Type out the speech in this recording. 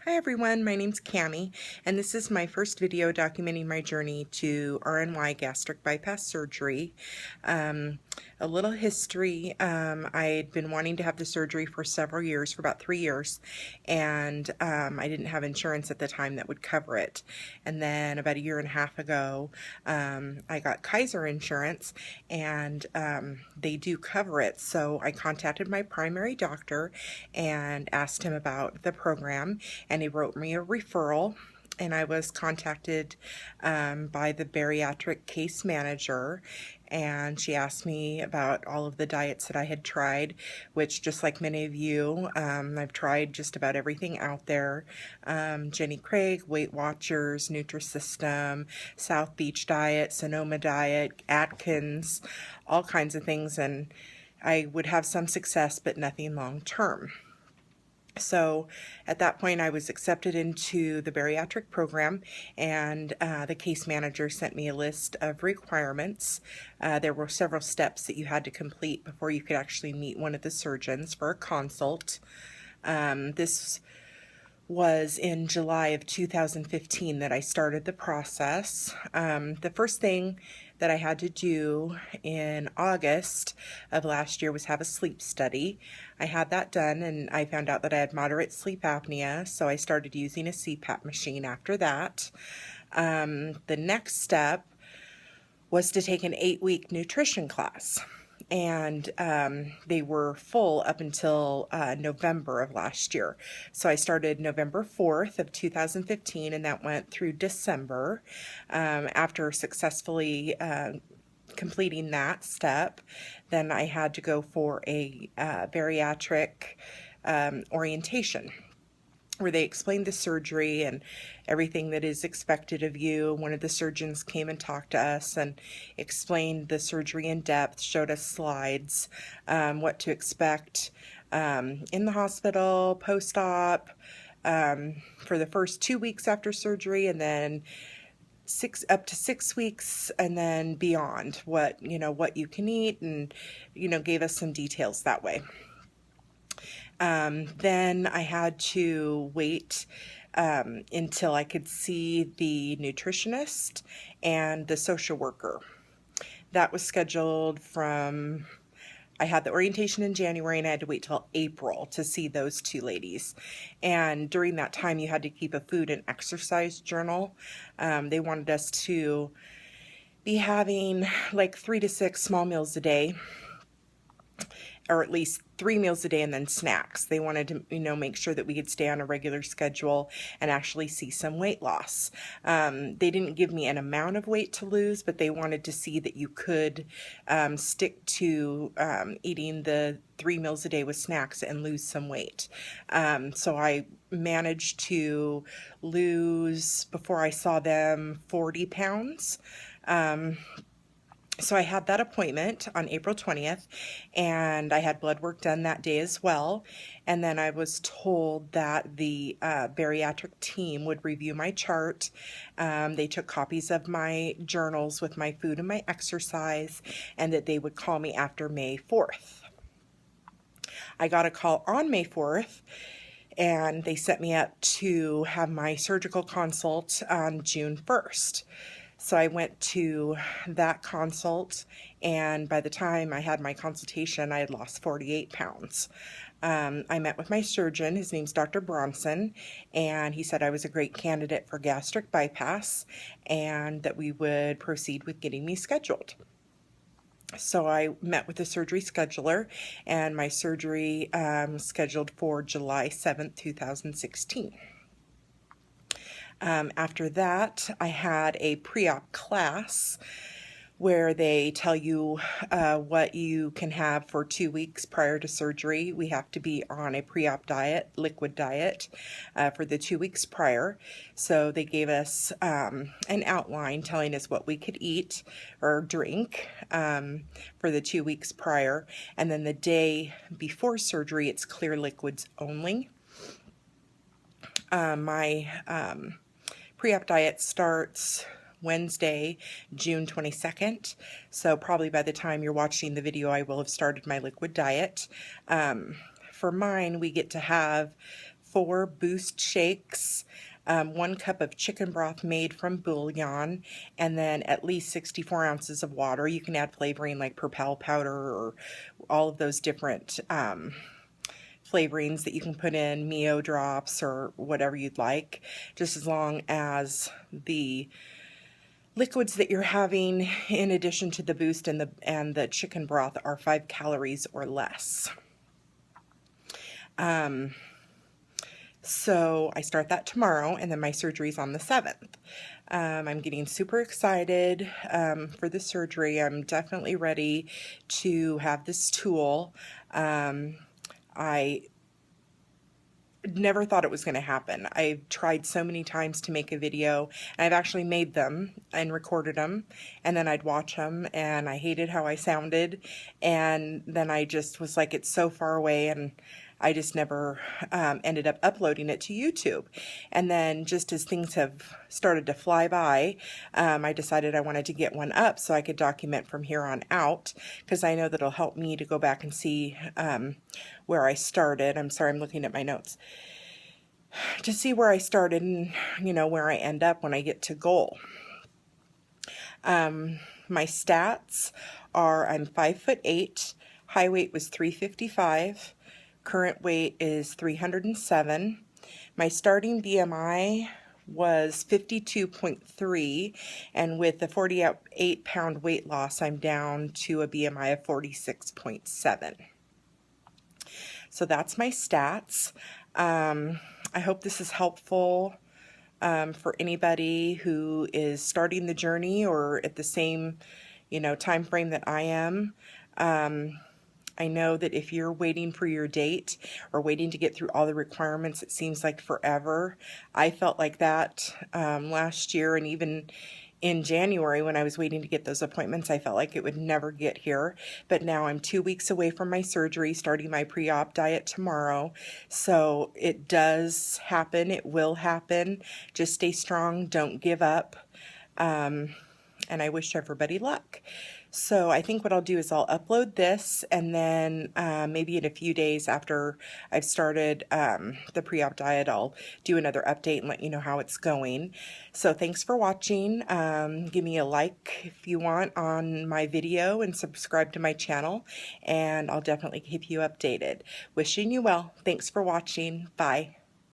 Hi everyone, my name's Cammie, and this is my first video documenting my journey to RNY gastric bypass surgery. A little history, I'd been wanting to have the surgery for several years, for about 3 years, and I didn't have insurance at the time that would cover it. And then about a year and a half ago, I got Kaiser insurance, and they do cover it. So I contacted my primary doctor and asked him about the program, and he wrote me a referral, and I was contacted by the bariatric case manager, and she asked me about all of the diets that I had tried, which, just like many of you, I've tried just about everything out there. Jenny Craig, Weight Watchers, Nutrisystem, South Beach Diet, Sonoma Diet, Atkins, all kinds of things, and I would have some success but nothing long term. So at that point I was accepted into the bariatric program, and the case manager sent me a list of requirements. There were several steps that you had to complete before you could actually meet one of the surgeons for a consult. This was in July of 2015 that I started the process. The first thing that I had to do in August of last year was have a sleep study. I had that done, and I found out that I had moderate sleep apnea, so I started using a CPAP machine after that. The next step was to take an 8-week nutrition class, and they were full up until November of last year. So I started November 4th of 2015, and that went through December. After successfully completing that step, then I had to go for a bariatric orientation, where they explained the surgery and everything that is expected of you. One of the surgeons came and talked to us and explained the surgery in depth, showed us slides, what to expect in the hospital, post-op, for the first 2 weeks after surgery, and then up to 6 weeks, and then beyond, what you can eat, and gave us some details that way. Then I had to wait until I could see the nutritionist and the social worker. That was scheduled from, I had the orientation in January, and I had to wait till April to see those two ladies. And during that time, you had to keep a food and exercise journal. They wanted us to be having like 3 to 6 small meals a day, or at least 3 meals a day, and then snacks. They wanted to, make sure that we could stay on a regular schedule and actually see some weight loss. They didn't give me an amount of weight to lose, but they wanted to see that you could stick to eating the 3 meals a day with snacks and lose some weight. So I managed to lose, before I saw them, 40 pounds. So I had that appointment on April 20th, and I had blood work done that day as well. And then I was told that the bariatric team would review my chart. They took copies of my journals with my food and my exercise, and that they would call me after May 4th. I got a call on May 4th, and they set me up to have my surgical consult on June 1st. So I went to that consult, and by the time I had my consultation, I had lost 48 pounds. I met with my surgeon. His name's Dr. Bronson, and he said I was a great candidate for gastric bypass, and that we would proceed with getting me scheduled. So I met with the surgery scheduler, and my surgery scheduled for July 7th, 2016. After that, I had a pre-op class where they tell you what you can have for 2 weeks prior to surgery. We have to be on a pre-op diet, liquid diet, for the 2 weeks prior. So they gave us an outline telling us what we could eat or drink for the 2 weeks prior. And then the day before surgery, it's clear liquids only. My pre-op diet starts Wednesday, June 22nd. So probably by the time you're watching the video, I will have started my liquid diet. For mine, we get to have 4 Boost shakes, 1 cup of chicken broth made from bouillon, and then at least 64 ounces of water. You can add flavoring like Propel powder or all of those different flavorings that you can put in, Mio drops or whatever you'd like, just as long as the liquids that you're having in addition to the Boost and the chicken broth are 5 calories or less. So I start that tomorrow, and then my surgery's on the 7th. I'm getting super excited for the surgery. I'm definitely ready to have this tool. I never thought it was going to happen. I've tried so many times to make a video, and I've actually made them and recorded them, and then I'd watch them, and I hated how I sounded, and then I just was like, it's so far away, and I just never ended up uploading it to YouTube. And then just as things have started to fly by, I decided I wanted to get one up so I could document from here on out, because I know that it'll help me to go back and see where I started. I'm sorry, I'm looking at my notes. To see where I started and, you know, where I end up when I get to goal. My stats are I'm 5'8", high weight was 355. Current weight is 307. My starting BMI was 52.3, and with the 48-pound weight loss, I'm down to a BMI of 46.7. So that's my stats. I hope this is helpful for anybody who is starting the journey or at the same, you know, time frame that I am. I know that if you're waiting for your date or waiting to get through all the requirements, it seems like forever. I felt like that last year, and even in January when I was waiting to get those appointments, I felt like it would never get here. But now I'm 2 weeks away from my surgery, starting my pre-op diet tomorrow. So it does happen. It will happen. Just stay strong. Don't give up. And I wish everybody luck. So I think what I'll do is I'll upload this, and then maybe in a few days after I've started the pre-op diet, I'll do another update and let you know how it's going. So thanks for watching. Give me a like if you want on my video, and subscribe to my channel, and I'll definitely keep you updated. Wishing you well. Thanks for watching. Bye.